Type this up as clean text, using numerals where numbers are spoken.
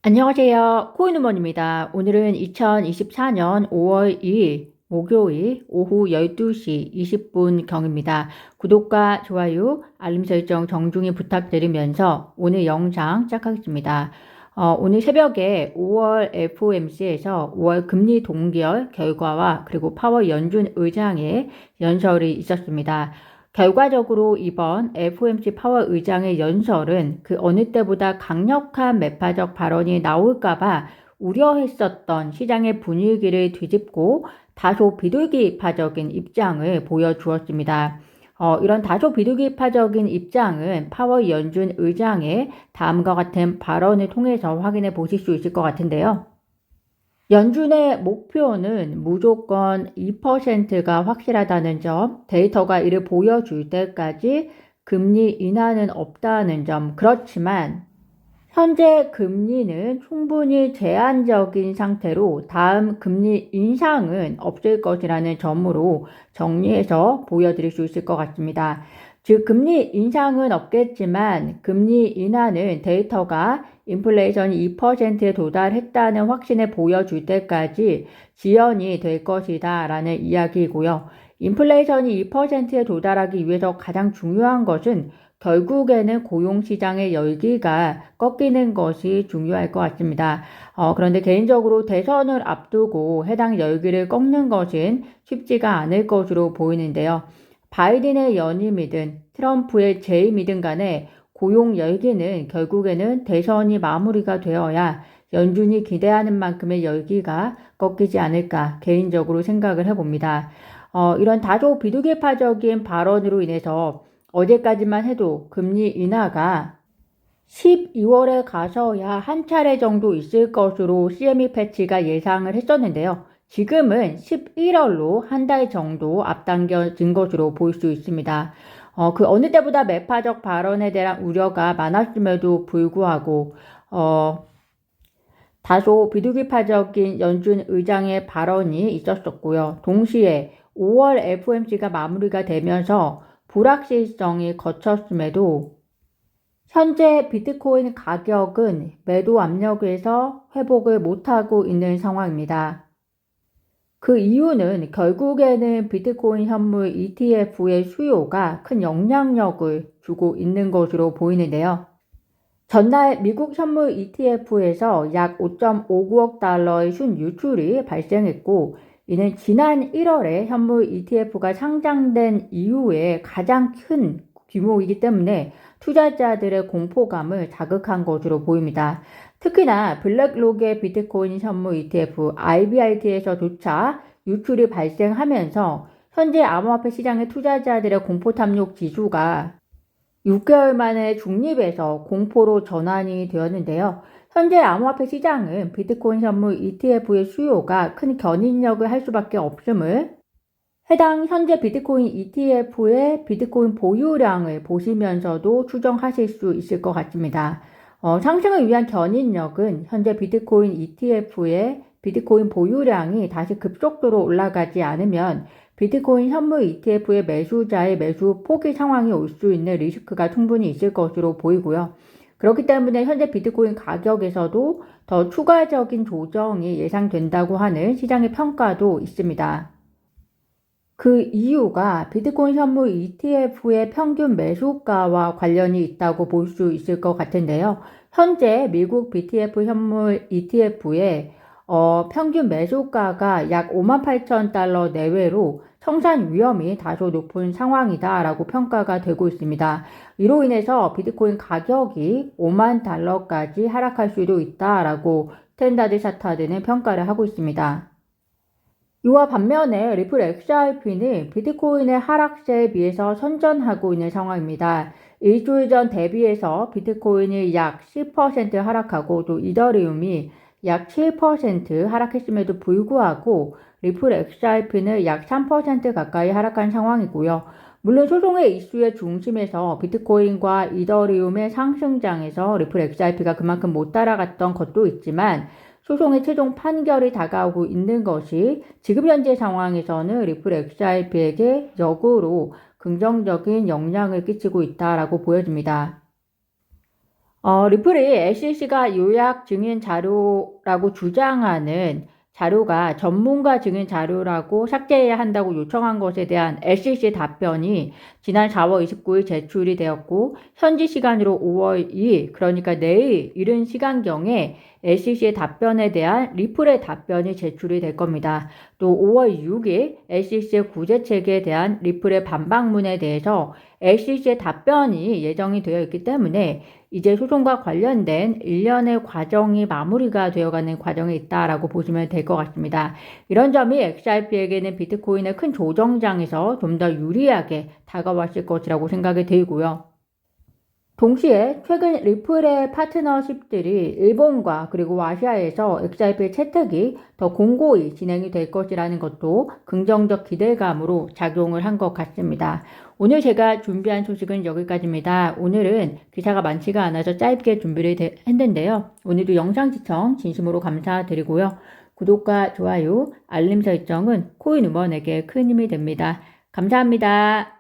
안녕하세요. 코인우먼입니다. 오늘은 2024년 5월 2일 목요일 오후 12시 20분경입니다. 구독과 좋아요, 알림 설정 정중히 부탁드리면서 오늘 영상 시작하겠습니다. 오늘 새벽에 5월 FOMC에서 5월 금리 동결 결과와 그리고 파월 연준 의장의 연설이 있었습니다. 결과적으로 이번 FOMC 파월 의장의 연설은 그 어느 때보다 강력한 매파적 발언이 나올까봐 우려했었던 시장의 분위기를 뒤집고 다소 비둘기파적인 입장을 보여주었습니다. 이런 다소 비둘기파적인 입장은 파월 연준 의장의 다음과 같은 발언을 통해서 확인해 보실 수 있을 것 같은데요. 연준의 목표는 무조건 2%가 확실하다는 점, 데이터가 이를 보여줄 때까지 금리 인하는 없다는 점. 그렇지만 현재 금리는 충분히 제한적인 상태로 다음 금리 인상은 없을 것이라는 점으로 정리해서 보여드릴 수 있을 것 같습니다. 즉 금리 인상은 없겠지만 금리 인하는 데이터가 인플레이션이 2%에 도달했다는 확신을 보여줄 때까지 지연이 될 것이다 라는 이야기이고요. 인플레이션이 2%에 도달하기 위해서 가장 중요한 것은 결국에는 고용시장의 열기가 꺾이는 것이 중요할 것 같습니다. 그런데 개인적으로 대선을 앞두고 해당 열기를 꺾는 것은 쉽지가 않을 것으로 보이는데요. 바이든의 연임이든 트럼프의 재임이든 간에 고용 열기는 결국에는 대선이 마무리가 되어야 연준이 기대하는 만큼의 열기가 꺾이지 않을까 개인적으로 생각을 해봅니다. 이런 다소 비둘기파적인 발언으로 인해서 어제까지만 해도 금리 인하가 12월에 가서야 한 차례 정도 있을 것으로 CME 패치가 예상을 했었는데요. 지금은 11월로 한 달 정도 앞당겨진 것으로 볼 수 있습니다. 그 어느 때보다 매파적 발언에 대한 우려가 많았음에도 불구하고 다소 비둘기파적인 연준 의장의 발언이 있었었고요. 동시에 5월 FOMC가 마무리가 되면서 불확실성이 거쳤음에도 현재 비트코인 가격은 매도 압력에서 회복을 못하고 있는 상황입니다. 그 이유는 결국에는 비트코인 현물 ETF의 수요가 큰 영향력을 주고 있는 것으로 보이는데요. 전날 미국 현물 ETF에서 약 5.59억 달러의 순유출이 발생했고, 이는 지난 1월에 현물 ETF가 상장된 이후에 가장 큰 규모이기 때문에 투자자들의 공포감을 자극한 것으로 보입니다. 특히나 블랙록의 비트코인 현물 ETF IBIT에서조차 유출이 발생하면서 현재 암호화폐 시장의 투자자들의 공포 탐욕 지수가 6개월 만에 중립에서 공포로 전환이 되었는데요. 현재 암호화폐 시장은 비트코인 현물 ETF의 수요가 큰 견인력을 할 수밖에 없음을 해당 현재 비트코인 ETF의 비트코인 보유량을 보시면서도 추정하실 수 있을 것 같습니다. 상승을 위한 견인력은 현재 비트코인 ETF의 비트코인 보유량이 다시 급속도로 올라가지 않으면 비트코인 현물 ETF의 매수자의 매수 포기 상황이 올 수 있는 리스크가 충분히 있을 것으로 보이고요. 그렇기 때문에 현재 비트코인 가격에서도 더 추가적인 조정이 예상된다고 하는 시장의 평가도 있습니다. 그 이유가 비트코인 현물 ETF의 평균 매수가와 관련이 있다고 볼 수 있을 것 같은데요. 현재 미국 BTF 현물 ETF의 평균 매수가가 약 58,000달러 내외로 청산 위험이 다소 높은 상황이다 라고 평가가 되고 있습니다. 이로 인해서 비트코인 가격이 5만 달러까지 하락할 수도 있다 라고 스탠다드 차트는 평가를 하고 있습니다. 이와 반면에 리플 XRP는 비트코인의 하락세에 비해서 선전하고 있는 상황입니다. 일주일 전 대비해서 비트코인이 약 10% 하락하고 또 이더리움이 약 7% 하락했음에도 불구하고 리플 XRP는 약 3% 가까이 하락한 상황이고요. 물론 소송의 이슈의 중심에서 비트코인과 이더리움의 상승장에서 리플 XRP가 그만큼 못 따라갔던 것도 있지만 소송의 최종 판결이 다가오고 있는 것이 지금 현재 상황에서는 리플 XRP에게 역으로 긍정적인 영향을 끼치고 있다라고 보여집니다. 리플이 SEC가 요약 증인 자료라고 주장하는 자료가 전문가 증인 자료라고 삭제해야 한다고 요청한 것에 대한 SEC 답변이 지난 4월 29일 제출이 되었고, 현지 시간으로 5월 2일, 그러니까 내일 이른 시간경에 SEC의 답변에 대한 리플의 답변이 제출이 될 겁니다. 또 5월 6일 SEC의 구제책에 대한 리플의 반박문에 대해서 SEC의 답변이 예정이 되어 있기 때문에 이제 소송과 관련된 일련의 과정이 마무리가 되어가는 과정에 있다라고 보시면 될 것 같습니다. 이런 점이 XRP에게는 비트코인의 큰 조정장에서 좀 더 유리하게 다가왔을 것이라고 생각이 들고요. 동시에 최근 리플의 파트너십들이 일본과 그리고 아시아에서 XRP 채택이 더 공고히 진행이 될 것이라는 것도 긍정적 기대감으로 작용을 한 것 같습니다. 오늘 제가 준비한 소식은 여기까지입니다. 오늘은 기사가 많지가 않아서 짧게 준비를 했는데요. 오늘도 영상 시청 진심으로 감사드리고요. 구독과 좋아요, 알림 설정은 코인 우먼에게 큰 힘이 됩니다. 감사합니다.